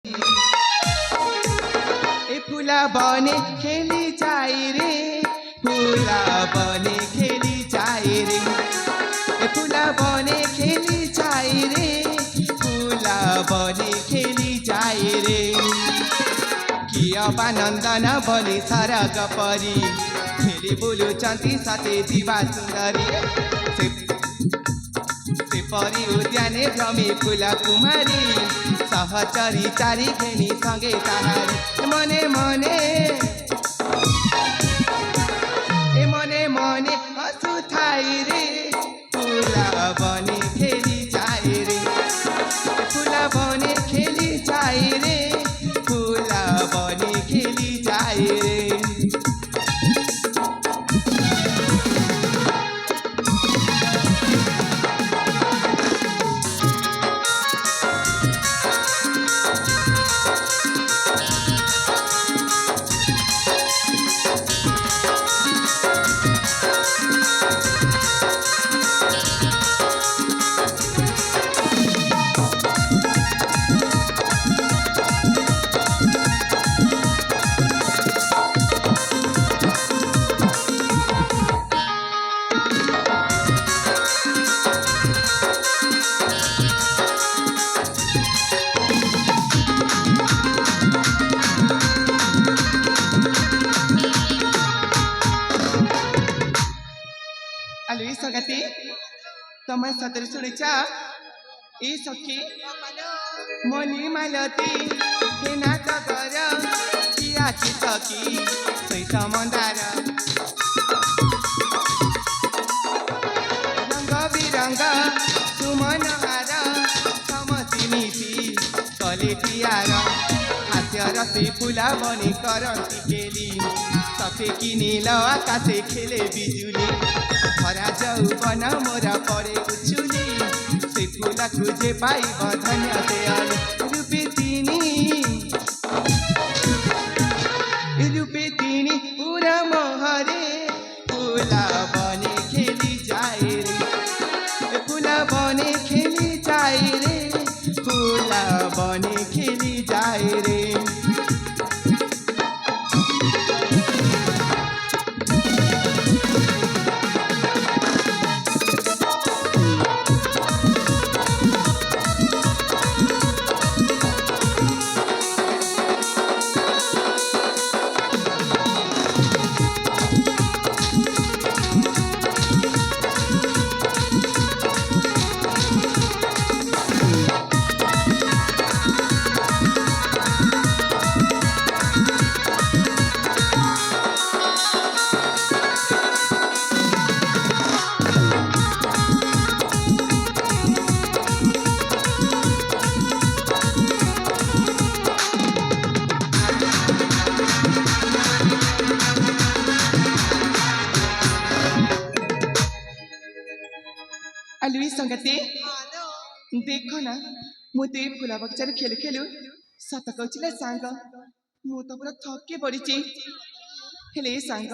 ए फुला बने खेली जाए रे, फुला बने खेली जाए रे, ए फुला बने खेली जाए रे, फुला बने खेली जाए रे। कि अबा नन्दन बने सरग परी, फेरि बोलुचन्ती सते दिवा सुन्दरी। से परी उद्याने भ्रमे फुला कुमारी, सहचरी चारी घेनी सँगै ताहारी। मने मने ए मने मने हँसु थाई रे, फुला बने खेली जाए रे, फुला बने खेली जाए रे, फुला बने खेली जाए रे। अलवी सगती तमाय सतरी सुडीच्या ई सखी मनी मालती हे नाच कर पियाची सखी सैत मंदार रंग बिरंग सुमन हार समती नीति कले टियार हास्य रसी फुला बनी करती केली सफेकी नील आकाशे खेले बिजुली खरा जौवन मोरा पड़े उछुली से फूला तुझे पाई धन्य दयाल रूपे तीनी पूरा मोहरे फूला बने खेली जाए रे, फूला बने खेली जाए रे, फूला बने खेली जाए रे। अलवी संगते देखो ना मुझे फुला बगीचार खेल खेलु सत कहले सांग मु तो पूरा थके पड़ी हेले सांग